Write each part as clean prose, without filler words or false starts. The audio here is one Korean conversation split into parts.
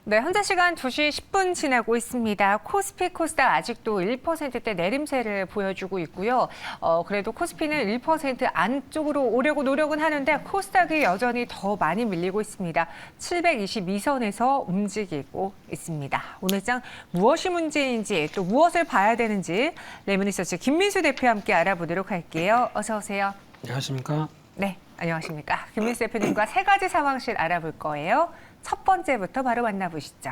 네, 현재 시간 2시 10분 지나고 있습니다. 코스피, 코스닥 아직도 1%대 내림세를 보여주고 있고요. 그래도 코스피는 1% 안쪽으로 오려고 노력은 하는데 코스닥이 여전히 더 많이 밀리고 있습니다. 722선에서 움직이고 있습니다. 오늘 장 무엇이 문제인지 또 무엇을 봐야 되는지 레몬리서치 김민수 대표와 함께 알아보도록 할게요. 어서 오세요. 안녕하십니까? 네, 안녕하십니까. 김민수 대표님과 세 가지 상황실 알아볼 거예요. 첫 번째부터 바로 만나보시죠.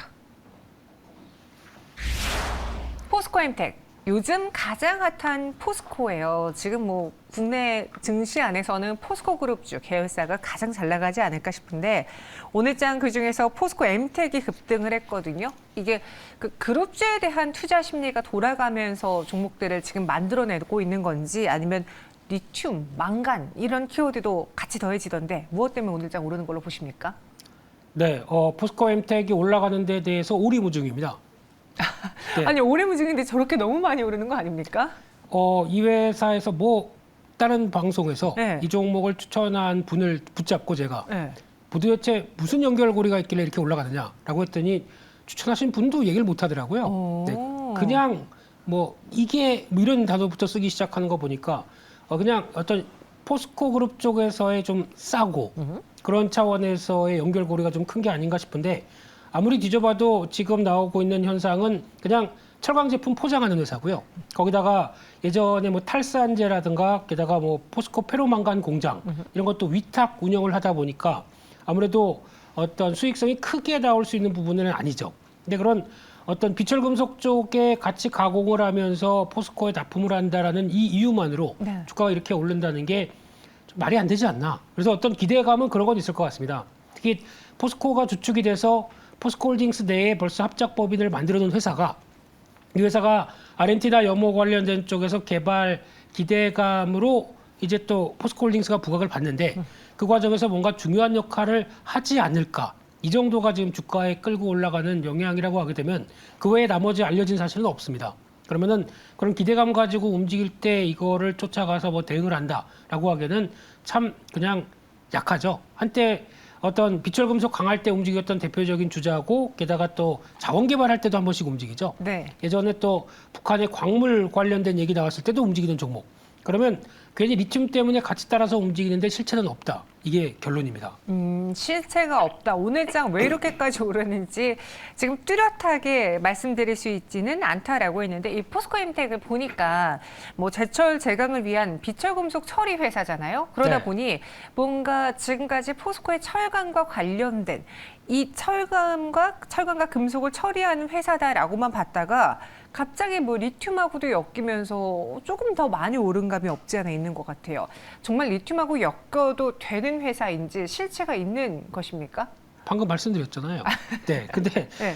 포스코엠텍. 요즘 가장 핫한 포스코예요. 지금 국내 증시 안에서는 포스코그룹주 계열사가 가장 잘 나가지 않을까 싶은데 오늘 장 그중에서 포스코엠텍이 급등을 했거든요. 이게 그 그룹주에 대한 투자 심리가 돌아가면서 종목들을 지금 만들어내고 있는 건지 아니면 리튬, 망간 이런 키워드도 같이 더해지던데 무엇 때문에 오늘 장 오르는 걸로 보십니까? 네, 포스코엠텍이 올라가는 데 대해서 오리무중입니다. 네. 아니 오리무중인데 저렇게 너무 많이 오르는 거 아닙니까? 이 회사에서 다른 방송에서 네. 이 종목을 추천한 분을 붙잡고 제가 네. 도대체 무슨 연결고리가 있길래 이렇게 올라가느냐라고 했더니 추천하신 분도 얘기를 못 하더라고요. 네, 그냥 이게 이런 단어부터 쓰기 시작하는 거 보니까 그냥 어떤 포스코 그룹 쪽에서의 좀 싸고 그런 차원에서의 연결고리가 좀 큰 게 아닌가 싶은데 아무리 뒤져봐도 지금 나오고 있는 현상은 그냥 철강 제품 포장하는 회사고요. 거기다가 예전에 탈산제라든가 게다가 포스코 페로망간 공장 이런 것도 위탁 운영을 하다 보니까 아무래도 어떤 수익성이 크게 나올 수 있는 부분은 아니죠. 근데 그런 어떤 비철금속 쪽에 같이 가공을 하면서 포스코에 납품을 한다라는 이 이유만으로 네. 주가가 이렇게 오른다는 게 좀 말이 안 되지 않나. 그래서 어떤 기대감은 그런 건 있을 것 같습니다. 특히 포스코가 주축이 돼서 포스코홀딩스 내에 벌써 합작법인을 만들어 놓은 회사가 이 회사가 아르헨티나 염호 관련된 쪽에서 개발 기대감으로 이제 또 포스코홀딩스가 부각을 받는데 그 과정에서 뭔가 중요한 역할을 하지 않을까. 이 정도가 지금 주가에 끌고 올라가는 영향이라고 하게 되면 그 외에 나머지 알려진 사실은 없습니다. 그러면은 그런 기대감 가지고 움직일 때 이거를 쫓아가서 대응을 한다라고 하기에는 참 그냥 약하죠. 한때 어떤 비철금속 강할 때 움직였던 대표적인 주자고 게다가 또 자원 개발할 때도 한 번씩 움직이죠. 네. 예전에 또 북한의 광물 관련된 얘기 나왔을 때도 움직이는 종목. 그러면 괜히 리튬 때문에 같이 따라서 움직이는데 실체는 없다. 이게 결론입니다. 실체가 없다. 오늘 장 왜 이렇게까지 오르는지 지금 뚜렷하게 말씀드릴 수 있지는 않다라고 했는데 이 포스코엠텍을 보니까 제철 제강을 위한 비철금속 처리 회사잖아요. 그러다 네. 보니 뭔가 지금까지 포스코의 철강과 관련된 이 철강과 금속을 처리하는 회사다라고만 봤다가 갑자기 리튬하고도 엮이면서 조금 더 많이 오른 감이 없지 않아 있는 것 같아요. 정말 리튬하고 엮어도 되는 회사인지 실체가 있는 것입니까? 방금 말씀드렸잖아요. 네. 근데 네.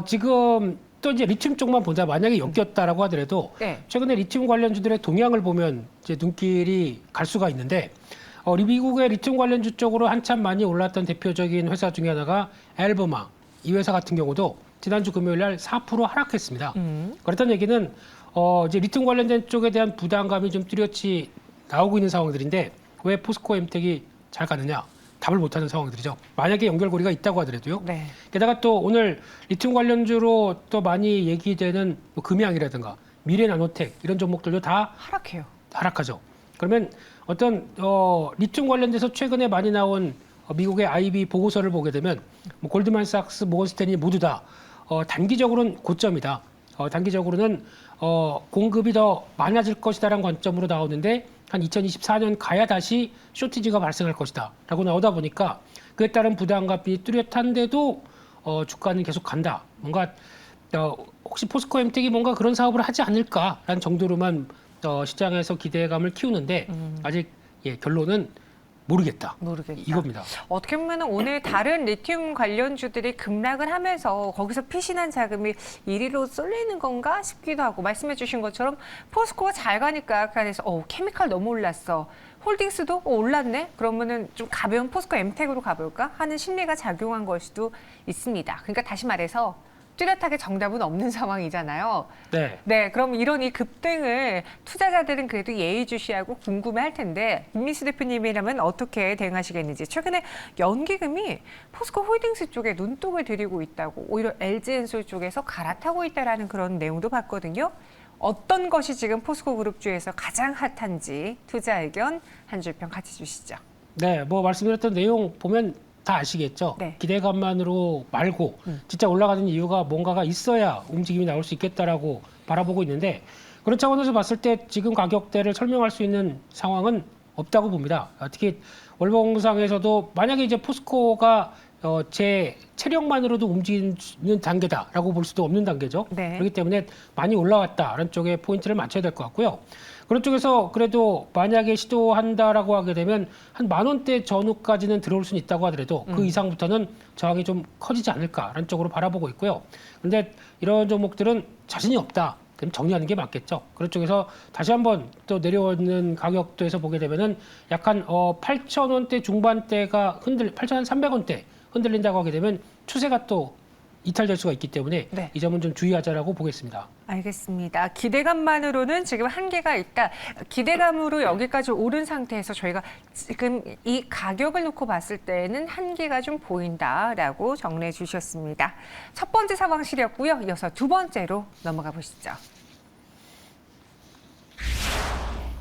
지금 또 이제 리튬 쪽만 보자 만약에 엮였다라고 하더라도 네. 최근에 리튬 관련주들의 동향을 보면 이제 눈길이 갈 수가 있는데 미국의 리튬 관련주 쪽으로 한참 많이 올랐던 대표적인 회사 중에 하나가 엘브마. 이 회사 같은 경우도 지난주 금요일 날 4% 하락했습니다. 그랬던 얘기는 이제 리튬 관련된 쪽에 대한 부담감이 좀 뚜렷이 나오고 있는 상황들인데 왜 포스코엠텍이 잘 가느냐? 답을 못하는 상황들이죠. 만약에 연결고리가 있다고 하더라도요. 네. 게다가 또 오늘 리튬 관련주로 또 많이 얘기되는 금양이라든가 미래나노텍 이런 종목들도 다 하락해요. 하락하죠. 그러면 어떤 리튬 관련돼서 최근에 많이 나온 미국의 IB 보고서를 보게 되면 골드만삭스, 모건스탠리 모두 다 단기적으로는 고점이다. 단기적으로는 공급이 더 많아질 것이다라는 관점으로 나오는데 한 2024년 가야 다시 쇼티지가 발생할 것이다 라고 나오다 보니까 그에 따른 부담감이 뚜렷한데도 주가는 계속 간다. 뭔가 혹시 포스코엠텍이 뭔가 그런 사업을 하지 않을까라는 정도로만 시장에서 기대감을 키우는데 아직 결론은 모르겠다. 이겁니다. 어떻게 보면 오늘 다른 리튬 관련주들이 급락을 하면서 거기서 피신한 자금이 이리로 쏠리는 건가 싶기도 하고 말씀해 주신 것처럼 포스코가 잘 가니까 그래서 케미칼 너무 올랐어. 홀딩스도 올랐네? 그러면은 좀 가벼운 포스코엠텍으로 가볼까? 하는 심리가 작용한 걸 수도 있습니다. 그러니까 다시 말해서 뚜렷하게 정답은 없는 상황이잖아요. 네. 네, 그럼 이런 이 급등을 투자자들은 그래도 예의주시하고 궁금해할 텐데 김민수 대표님이라면 어떻게 대응하시겠는지. 최근에 연기금이 포스코 홀딩스 쪽에 눈독을 들이고 있다고 오히려 LG엔솔 쪽에서 갈아타고 있다라는 그런 내용도 봤거든요. 어떤 것이 지금 포스코 그룹주에서 가장 핫한지 투자 의견 한 줄평 같이 주시죠. 네, 뭐 말씀드렸던 내용 보면 다 아시겠죠. 네. 기대감만으로 말고 진짜 올라가는 이유가 뭔가가 있어야 움직임이 나올 수 있겠다라고 바라보고 있는데 그런 차원에서 봤을 때 지금 가격대를 설명할 수 있는 상황은 없다고 봅니다. 특히 월봉상에서도 만약에 이제 포스코가 제 체력만으로도 움직이는 단계다라고 볼 수도 없는 단계죠. 네. 그렇기 때문에 많이 올라왔다라는 쪽에 포인트를 맞춰야 될 것 같고요. 그런 쪽에서 그래도 만약에 시도한다라고 하게 되면 한 10,000원대 전후까지는 들어올 수는 있다고 하더라도 그 이상부터는 저항이 좀 커지지 않을까라는 쪽으로 바라보고 있고요. 그런데 이런 종목들은 자신이 없다. 그럼 정리하는 게 맞겠죠. 그런 쪽에서 다시 한번 또 내려오는 가격도에서 보게 되면은 약간 8,000원대 중반대가 8,300원대 흔들린다고 하게 되면 추세가 또 이탈될 수가 있기 때문에 네. 이 점은 좀 주의하자라고 보겠습니다. 알겠습니다. 기대감만으로는 지금 한계가 있다. 기대감으로 여기까지 오른 상태에서 저희가 지금 이 가격을 놓고 봤을 때는 한계가 좀 보인다라고 정리해 주셨습니다. 첫 번째 상황실이었고요. 이어서 두 번째로 넘어가 보시죠.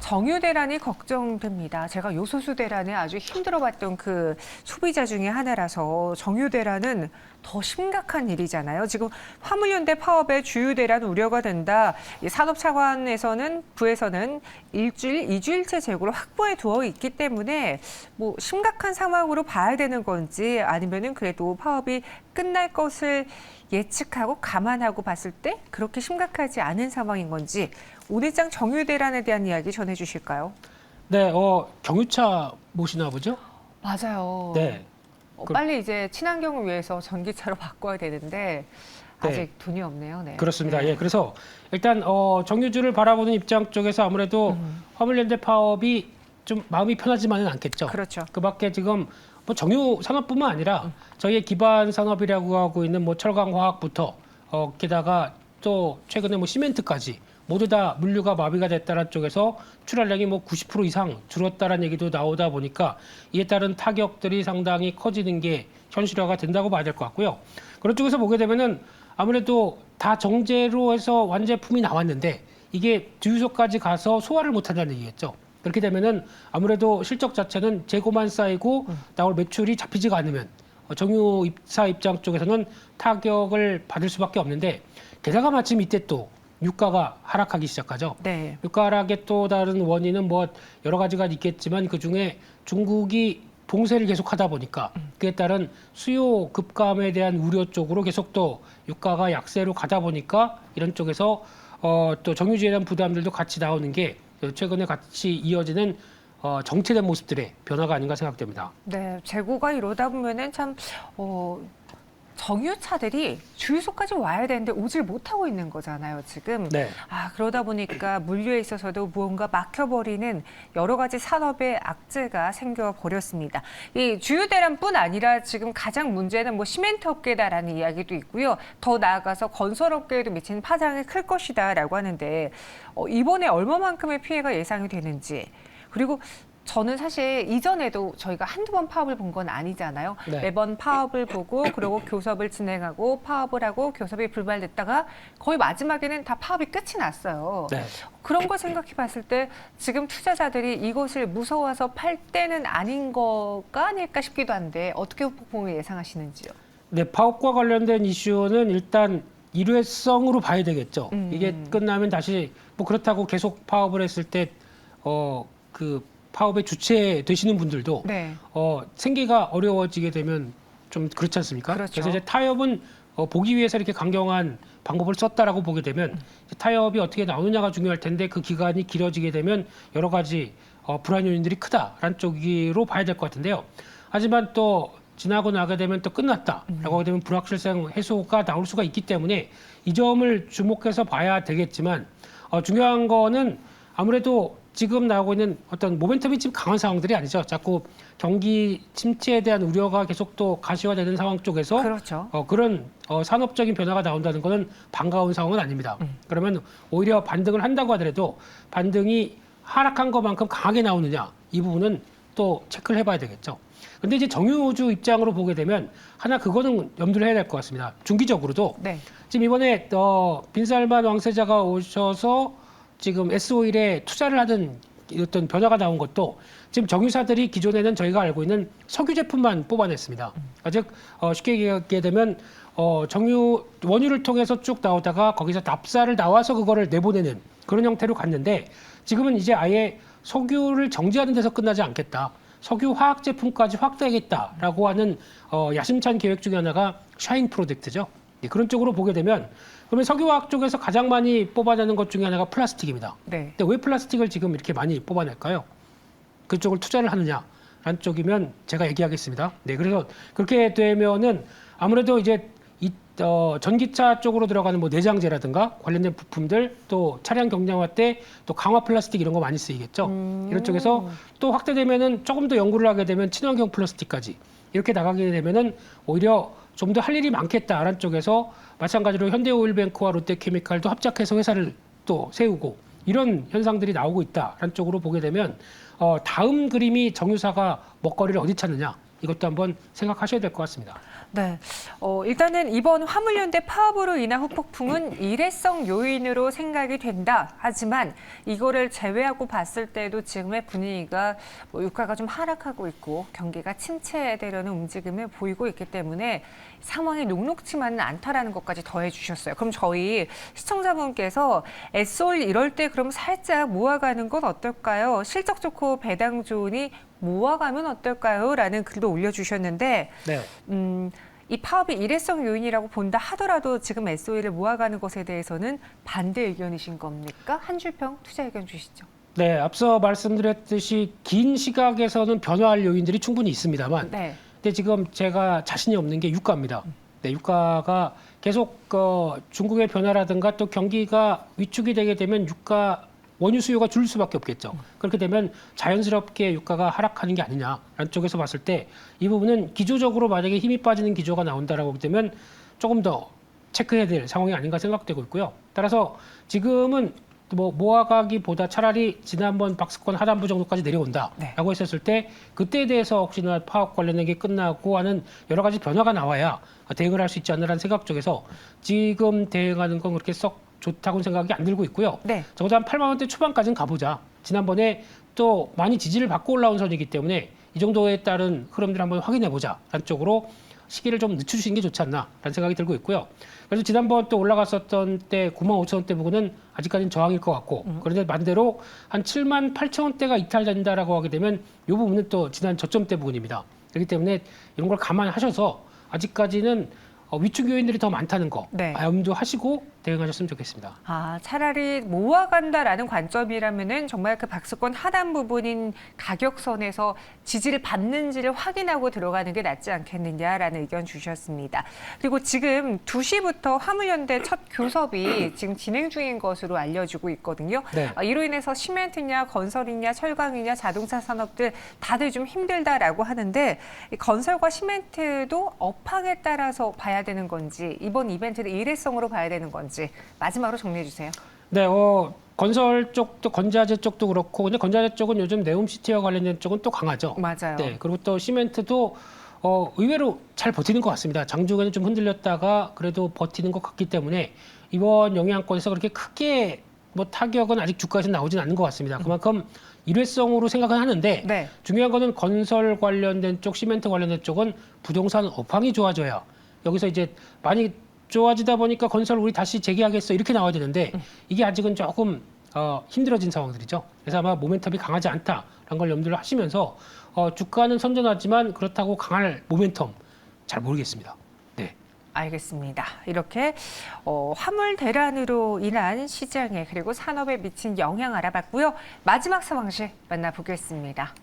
정유 대란이 걱정됩니다. 제가 요소수 대란에 아주 힘들어봤던 그 소비자 중에 하나라서 정유 대란은 더 심각한 일이잖아요. 지금 화물연대 파업에 주유 대란 우려가 된다. 이 산업차관에서는 부에서는 일주일, 2주일째 재고를 확보해 두어 있기 때문에 뭐 심각한 상황으로 봐야 되는 건지 아니면은 그래도 파업이 끝날 것을 예측하고 감안하고 봤을 때 그렇게 심각하지 않은 상황인 건지 오늘장 정유 대란에 대한 이야기 전해주실까요? 네, 경유차 모시나 보죠? 맞아요. 네. 빨리 이제 친환경을 위해서 전기차로 바꿔야 되는데 아직 네. 돈이 없네요. 네. 그렇습니다. 네. 예, 그래서 일단 정유주를 바라보는 입장 쪽에서 아무래도 화물연대 파업이 좀 마음이 편하지만은 않겠죠. 그렇죠. 그밖에 지금 뭐 정유 산업뿐만 아니라 저희의 기반 산업이라고 하고 있는 뭐 철강 화학부터 게다가 또 최근에 뭐 시멘트까지 모두 다 물류가 마비가 됐다는 쪽에서 출하량이 뭐 90% 이상 줄었다는 얘기도 나오다 보니까 이에 따른 타격들이 상당히 커지는 게 현실화가 된다고 봐야 될 것 같고요. 그런 쪽에서 보게 되면은 아무래도 다 정제로 해서 완제품이 나왔는데 이게 주유소까지 가서 소화를 못한다는 얘기겠죠. 그렇게 되면은 아무래도 실적 자체는 재고만 쌓이고 나올 매출이 잡히지가 않으면 정유사 입장 쪽에서는 타격을 받을 수밖에 없는데 게다가 마침 이때 또 유가가 하락하기 시작하죠. 네. 유가 하락의 또 다른 원인은 뭐 여러 가지가 있겠지만 그중에 중국이 봉쇄를 계속하다 보니까 그에 따른 수요 급감에 대한 우려 쪽으로 계속 또 유가가 약세로 가다 보니까 이런 쪽에서 또 정유주에 대한 부담들도 같이 나오는 게 최근에 같이 이어지는 정체된 모습들의 변화가 아닌가 생각됩니다. 네, 재고가 이러다 보면은 참 정유차들이 주유소까지 와야 되는데 오질 못하고 있는 거잖아요, 지금. 네. 그러다 보니까 물류에 있어서도 무언가 막혀버리는 여러 가지 산업의 악재가 생겨버렸습니다. 이 주유대란뿐 아니라 지금 가장 문제는 뭐 시멘트 업계다라는 이야기도 있고요. 더 나아가서 건설업계에도 미치는 파장이 클 것이다라고 하는데 이번에 얼마만큼의 피해가 예상이 되는지 그리고 저는 사실 이전에도 저희가 한두 번 파업을 본 건 아니잖아요. 네. 매번 파업을 보고 그리고 교섭을 진행하고 파업을 하고 교섭이 불발됐다가 거의 마지막에는 다 파업이 끝이 났어요. 네. 그런 걸 생각해 봤을 때 지금 투자자들이 이것을 무서워서 팔 때는 아닌 거가 아닐까 싶기도 한데 어떻게 폭풍을 예상하시는지요? 네, 파업과 관련된 이슈는 일단 일회성으로 봐야 되겠죠. 이게 끝나면 다시 뭐 그렇다고 계속 파업을 했을 때 그 파업의 주체 되시는 분들도 네. 생계가 어려워지게 되면 좀 그렇지 않습니까? 그렇죠. 그래서 이제 타협은 보기 위해서 이렇게 강경한 방법을 썼다라고 보게 되면 타협이 어떻게 나오느냐가 중요할 텐데 그 기간이 길어지게 되면 여러 가지 불안 요인들이 크다라는 쪽으로 봐야 될 것 같은데요. 하지만 또 지나고 나게 되면 또 끝났다라고 하게 되면 불확실성 해소가 나올 수가 있기 때문에 이 점을 주목해서 봐야 되겠지만 중요한 거는 아무래도 지금 나오고 있는 어떤 모멘텀이 지금 강한 상황들이 아니죠. 자꾸 경기 침체에 대한 우려가 계속 또 가시화되는 상황 쪽에서 그렇죠. 그런 산업적인 변화가 나온다는 것은 반가운 상황은 아닙니다. 그러면 오히려 반등을 한다고 하더라도 반등이 하락한 것만큼 강하게 나오느냐 이 부분은 또 체크를 해봐야 되겠죠. 근데 이제 정유주 입장으로 보게 되면 하나 그거는 염두를 해야 될 것 같습니다. 중기적으로도 네. 지금 이번에 빈살만 왕세자가 오셔서 지금 S-오일에 투자를 하는 어떤 변화가 나온 것도 지금 정유사들이 기존에는 저희가 알고 있는 석유 제품만 뽑아냈습니다. 즉 쉽게 얘기하게 되면 정유 원유를 통해서 쭉 나오다가 거기서 납사를 나와서 그거를 내보내는 그런 형태로 갔는데 지금은 이제 아예 석유를 정지하는 데서 끝나지 않겠다. 석유 화학 제품까지 확대하겠다라고 하는 야심찬 계획 중에 하나가 샤인 프로젝트죠. 그런 쪽으로 보게 되면 그러면 석유화학 쪽에서 가장 많이 뽑아내는 것 중에 하나가 플라스틱입니다. 네. 근데 왜 플라스틱을 지금 이렇게 많이 뽑아낼까요? 그쪽을 투자를 하느냐라는 쪽이면 제가 얘기하겠습니다. 네, 그래서 그렇게 되면은 아무래도 이제 전기차 쪽으로 들어가는 뭐 내장재라든가 관련된 부품들 또 차량 경량화 때 또 강화 플라스틱 이런 거 많이 쓰이겠죠. 이런 쪽에서 또 확대되면은 조금 더 연구를 하게 되면 친환경 플라스틱까지 이렇게 나가게 되면은 오히려 좀 더 할 일이 많겠다라는 쪽에서 마찬가지로 현대오일뱅크와 롯데케미칼도 합작해서 회사를 또 세우고 이런 현상들이 나오고 있다라는 쪽으로 보게 되면 다음 그림이 정유사가 먹거리를 어디 찾느냐 이것도 한번 생각하셔야 될 것 같습니다. 네. 일단은 이번 화물연대 파업으로 인한 후폭풍은 일회성 요인으로 생각이 된다. 하지만 이거를 제외하고 봤을 때도 지금의 분위기가 유가가 좀 하락하고 있고 경기가 침체되려는 움직임을 보이고 있기 때문에 상황이 녹록치만은 않다라는 것까지 더해 주셨어요. 그럼 저희 시청자분께서 S-오일 이럴 때 그럼 살짝 모아가는 건 어떨까요? 실적 좋고 배당 좋으니 모아가면 어떨까요? 라는 글도 올려주셨는데 네. 이 파업이 일회성 요인이라고 본다 하더라도 지금 S-오일을 모아가는 것에 대해서는 반대 의견이신 겁니까? 한줄평 투자 의견 주시죠. 네, 앞서 말씀드렸듯이 긴 시각에서는 변화할 요인들이 충분히 있습니다만 네. 근데 지금 제가 자신이 없는 게 유가입니다. 네, 유가가 계속 중국의 변화라든가 또 경기가 위축이 되게 되면 유가 원유 수요가 줄 수밖에 없겠죠. 그렇게 되면 자연스럽게 유가가 하락하는 게 아니냐라는 쪽에서 봤을 때 이 부분은 기조적으로 만약에 힘이 빠지는 기조가 나온다라고 하게 되면 조금 더 체크해야 될 상황이 아닌가 생각되고 있고요. 따라서 지금은 뭐 모아가기보다 차라리 지난번 박스권 하단부 정도까지 내려온다라고 했었을 때 그때에 대해서 혹시나 파업 관련된 게 끝나고 하는 여러 가지 변화가 나와야 대응을 할 수 있지 않나라는 생각 쪽에서 지금 대응하는 건 그렇게 썩 좋다고는 생각이 안 들고 있고요. 네. 적어도 한 8만 원대 초반까지는 가보자. 지난번에 또 많이 지지를 받고 올라온 선이기 때문에 이 정도에 따른 흐름들 한번 확인해 보자. 라는 쪽으로 시기를 좀 늦춰주시는 게 좋지 않나라는 생각이 들고 있고요. 그래서 지난번 또 올라갔었던 때 9만 5천 원대 부분은 아직까지는 저항일 것 같고 그런데 반대로 한 7만 8천 원대가 이탈된다라고 하게 되면 이 부분은 또 지난 저점대 부분입니다. 그렇기 때문에 이런 걸 감안하셔서 아직까지는 위축 요인들이 더 많다는 거 네. 염두하시고 대응하셨으면 좋겠습니다. 차라리 모아간다라는 관점이라면은 정말 그 박스권 하단 부분인 가격선에서 지지를 받는지를 확인하고 들어가는 게 낫지 않겠느냐라는 의견 주셨습니다. 그리고 지금 2시부터 화물연대 첫 교섭이 지금 진행 중인 것으로 알려지고 있거든요. 네. 이로 인해서 시멘트냐 건설이냐 철강이냐 자동차 산업들 다들 좀 힘들다라고 하는데 이 건설과 시멘트도 업황에 따라서 봐야 되는 건지 이번 이벤트를 일회성으로 봐야 되는 건지 마지막으로 정리해 주세요. 네, 건설 쪽도 건자재 쪽도 그렇고 근데 건자재 쪽은 요즘 네옴시티와 관련된 쪽은 또 강하죠. 맞아요. 네, 그리고 또 시멘트도 의외로 잘 버티는 것 같습니다. 장중에는 좀 흔들렸다가 그래도 버티는 것 같기 때문에 이번 영향권에서 그렇게 크게 뭐 타격은 아직 주가에서 나오진 않는 것 같습니다. 그만큼 일회성으로 생각은 하는데 네. 중요한 거는 건설 관련된 쪽, 시멘트 관련된 쪽은 부동산 업황이 좋아져야 여기서 이제 많이 좋아지다 보니까 건설 우리 다시 재개하겠어 이렇게 나와야 되는데 이게 아직은 조금 힘들어진 상황들이죠. 그래서 아마 모멘텀이 강하지 않다라는 걸 염두를 하시면서 주가는 선전하지만 그렇다고 강할 모멘텀 잘 모르겠습니다. 네. 알겠습니다. 이렇게 화물 대란으로 인한 시장에 그리고 산업에 미친 영향 알아봤고요. 마지막 상황실 만나보겠습니다.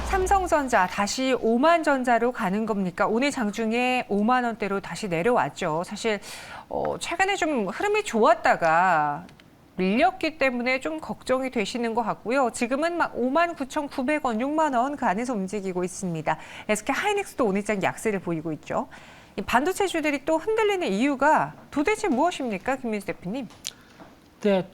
삼성전자 다시 5만 전자로 가는 겁니까? 오늘 장중에 5만 원대로 다시 내려왔죠. 사실 최근에 좀 흐름이 좋았다가 밀렸기 때문에 좀 걱정이 되시는 것 같고요. 지금은 막 59,900원, 6만 원 그 안에서 움직이고 있습니다. SK 하이닉스도 오늘장 약세를 보이고 있죠. 이 반도체주들이 또 흔들리는 이유가 도대체 무엇입니까, 김민수 대표님? 네,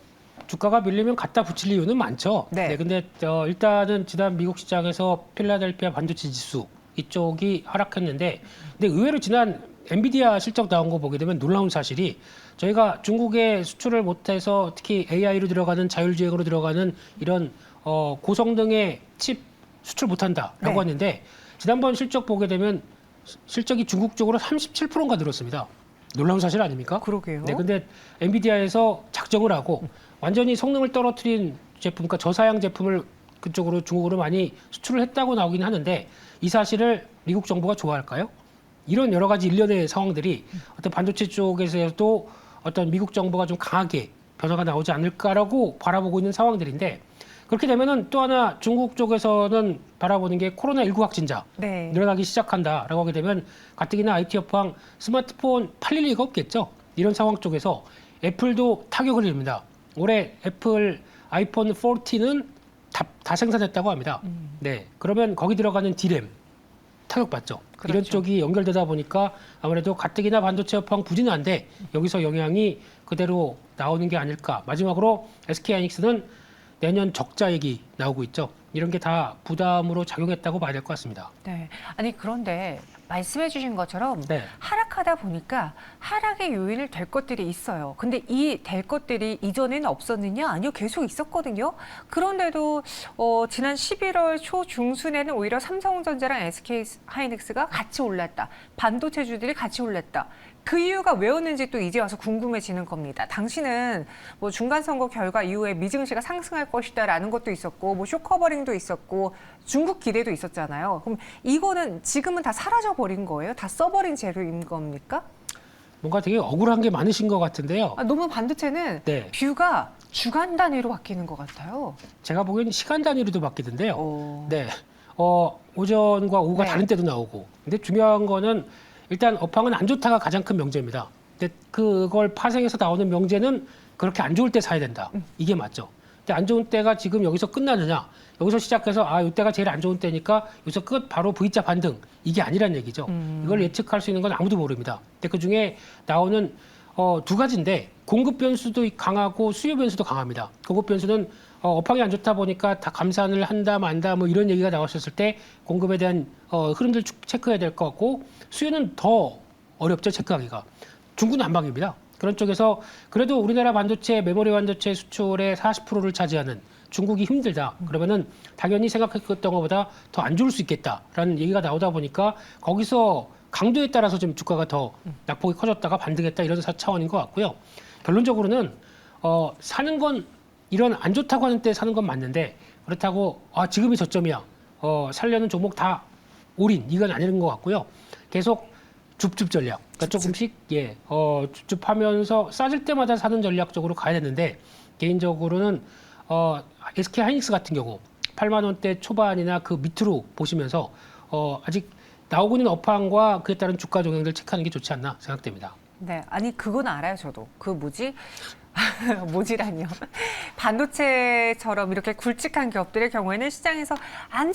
주가가 밀리면 갖다 붙일 이유는 많죠. 네. 근데 일단은 지난 미국 시장에서 필라델피아 반도체 지수 이쪽이 하락했는데, 근데 의외로 지난 엔비디아 실적 나온 거 보게 되면 놀라운 사실이 저희가 중국에 수출을 못해서 특히 AI로 들어가는 자율주행으로 들어가는 이런 고성능의 칩 수출 못한다라고 네. 했는데 지난번 실적 보게 되면 실적이 중국 쪽으로 37%가 늘었습니다. 놀라운 사실 아닙니까? 그러게요. 네, 근데 엔비디아에서 작정을 하고 완전히 성능을 떨어뜨린 제품, 그러니까 저사양 제품을 그쪽으로 중국으로 많이 수출을 했다고 나오긴 하는데 이 사실을 미국 정부가 좋아할까요? 이런 여러 가지 일련의 상황들이 어떤 반도체 쪽에서도 어떤 미국 정부가 좀 강하게 변화가 나오지 않을까라고 바라보고 있는 상황들인데 그렇게 되면은 또 하나 중국 쪽에서는 바라보는 게 코로나19 확진자 네. 늘어나기 시작한다라고 하게 되면 가뜩이나 IT 업황 스마트폰 팔릴 리가 없겠죠. 이런 상황 쪽에서 애플도 타격을 입니다. 올해 애플 아이폰 14는 다 생산했다고 합니다. 네, 그러면 거기 들어가는 D램 타격받죠. 그렇죠. 이런 쪽이 연결되다 보니까 아무래도 가뜩이나 반도체 업황 부진한데 여기서 영향이 그대로 나오는 게 아닐까. 마지막으로 SK하이닉스는 내년 적자 얘기 나오고 있죠. 이런 게 다 부담으로 작용했다고 봐야 될 것 같습니다. 네. 아니 그런데 말씀해 주신 것처럼 네. 하락하다 보니까 하락의 요인을 될 것들이 있어요. 근데 이 될 것들이 이전에는 없었느냐? 아니요. 계속 있었거든요. 그런데도 지난 11월 초 중순에는 오히려 삼성전자랑 SK 하이닉스가 같이 올랐다. 반도체주들이 같이 올랐다. 그 이유가 왜였는지 또 이제 와서 궁금해지는 겁니다. 당시는 뭐 중간선거 결과 이후에 미증시가 상승할 것이다라는 것도 있었고 뭐 쇼커버링도 있었고 중국 기대도 있었잖아요. 그럼 이거는 지금은 다 사라져버린 거예요? 다 써버린 재료인 겁니까? 뭔가 되게 억울한 게 많으신 것 같은데요. 너무 반도체는 네. 뷰가 주간 단위로 바뀌는 것 같아요. 제가 보기에는 시간 단위로도 바뀌던데요. 오. 네. 오전과 오후가 네. 다른 때도 나오고. 근데 중요한 거는 일단 업황은 안 좋다가 가장 큰 명제입니다. 근데 그걸 파생해서 나오는 명제는 그렇게 안 좋을 때 사야 된다. 이게 맞죠. 근데 안 좋은 때가 지금 여기서 끝나느냐. 여기서 시작해서 이때가 제일 안 좋은 때니까 여기서 끝 바로 V자 반등. 이게 아니란 얘기죠. 이걸 예측할 수 있는 건 아무도 모릅니다. 근데 그중에 나오는 두 가지인데 공급 변수도 강하고 수요 변수도 강합니다. 공급 변수는 업황이 안 좋다 보니까 다 감산을 한다 만다 뭐 이런 얘기가 나왔었을 때 공급에 대한 흐름들 체크해야 될 것 같고 수요는 더 어렵죠 체크하기가. 중국은 안방입니다. 그런 쪽에서 그래도 우리나라 반도체 메모리 반도체 수출의 40%를 차지하는 중국이 힘들다. 그러면은 당연히 생각했던 것보다 더 안 좋을 수 있겠다라는 얘기가 나오다 보니까 거기서 강도에 따라서 좀 주가가 더 낙폭이 커졌다가 반등했다 이런 차원인 것 같고요. 결론적으로는 사는 건 이런 안 좋다고 하는 때 사는 건 맞는데 그렇다고 지금이 저점이야. 살려는 종목 다 올인 이건 아닌 것 같고요. 계속 줍줍 전략. 그러니까 조금씩 줍줍하면서 싸질 때마다 사는 전략 쪽으로 가야 되는데 개인적으로는 SK 하이닉스 같은 경우 8만 원대 초반이나 그 밑으로 보시면서 아직 나오고 있는 업황과 그에 따른 주가 종횡들 체크하는 게 좋지 않나 생각됩니다. 네, 아니 그건 알아요 저도. 그 뭐지? 뭐지라뇨. 반도체처럼 이렇게 굵직한 기업들의 경우에는 시장에서 안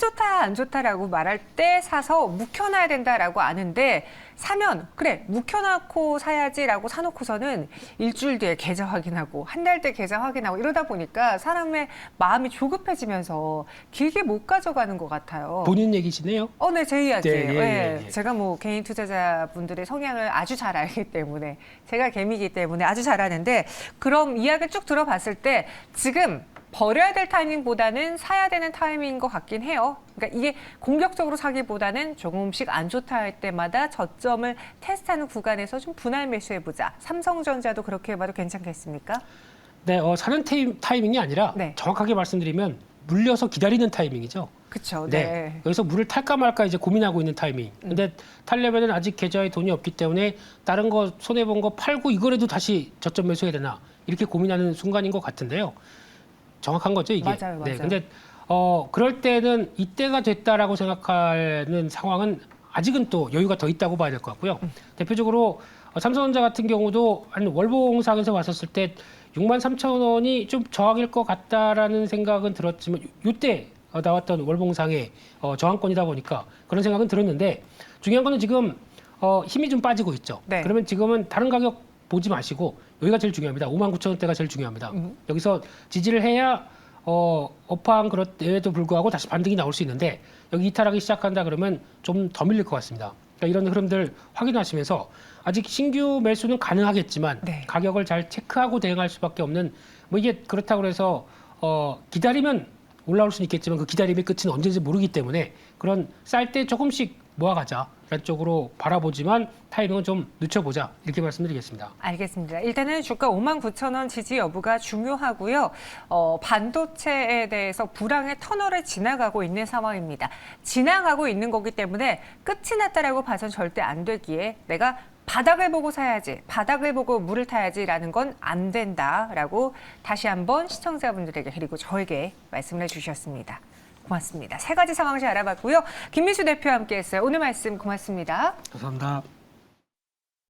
좋다라고 말할 때 사서 묵혀놔야 된다라고 아는데 사면 그래 묵혀놓고 사야지라고 사놓고서는 일주일 뒤에 계좌 확인하고 한 달 뒤에 계좌 확인하고 이러다 보니까 사람의 마음이 조급해지면서 길게 못 가져가는 것 같아요. 본인 얘기시네요. 네, 제 이야기예요. 네, 예. 제가 뭐 개인 투자자분들의 성향을 아주 잘 알기 때문에 제가 개미이기 때문에 아주 잘 아는데 그럼 이야기를 쭉 들어봤을 때 지금 버려야 될 타이밍보다는 사야 되는 타이밍인 것 같긴 해요. 그러니까 이게 공격적으로 사기보다는 조금씩 안 좋다 할 때마다 저점을 테스트하는 구간에서 좀 분할 매수해보자. 삼성전자도 그렇게 해봐도 괜찮겠습니까? 네, 사는 타이밍이 아니라 네. 정확하게 말씀드리면 물려서 기다리는 타이밍이죠. 그렇죠. 네. 여기서 물을 탈까 말까 이제 고민하고 있는 타이밍. 근데 타려면은 아직 계좌에 돈이 없기 때문에 다른 거 손해 본 거 팔고 이거라도 다시 저점 매수해야 되나 이렇게 고민하는 순간인 것 같은데요. 정확한 거죠 이게. 맞아요. 네. 근데 그럴 때는 이때가 됐다라고 생각하는 상황은 아직은 또 여유가 더 있다고 봐야 될 것 같고요. 대표적으로 삼성전자 같은 경우도 한 월봉상에서 왔었을 때 63,000원이 좀 저항일 것 같다라는 생각은 들었지만 이때 나왔던 월봉상의 저항권이다 보니까 그런 생각은 들었는데 중요한 거는 지금 힘이 좀 빠지고 있죠. 네. 그러면 지금은 다른 가격 보지 마시고 여기가 제일 중요합니다. 59,000원대가 제일 중요합니다. 여기서 지지를 해야 업황 그렇에도 불구하고 다시 반등이 나올 수 있는데 여기 이탈하기 시작한다 그러면 좀 더 밀릴 것 같습니다. 그러니까 이런 흐름들 확인하시면서 아직 신규 매수는 가능하겠지만 네. 가격을 잘 체크하고 대응할 수밖에 없는 뭐 이게 그렇다고 해서 기다리면 올라올 수는 있겠지만 그 기다림의 끝은 언제인지 모르기 때문에 그런 쌀 때 조금씩 모아가자라는 쪽으로 바라보지만 타이밍은 좀 늦춰보자 이렇게 말씀드리겠습니다. 알겠습니다. 일단은 주가 59,000원 지지 여부가 중요하고요. 반도체에 대해서 불황의 터널을 지나가고 있는 상황입니다. 지나가고 있는 거기 때문에 끝이 났다라고 봐선 절대 안 되기에 내가 바닥을 보고 사야지, 바닥을 보고 물을 타야지라는 건 안 된다라고 다시 한번 시청자분들에게 그리고 저에게 말씀을 해주셨습니다. 고맙습니다. 세 가지 상황을 알아봤고요. 김민수 대표와 함께했어요. 오늘 말씀 고맙습니다. 감사합니다.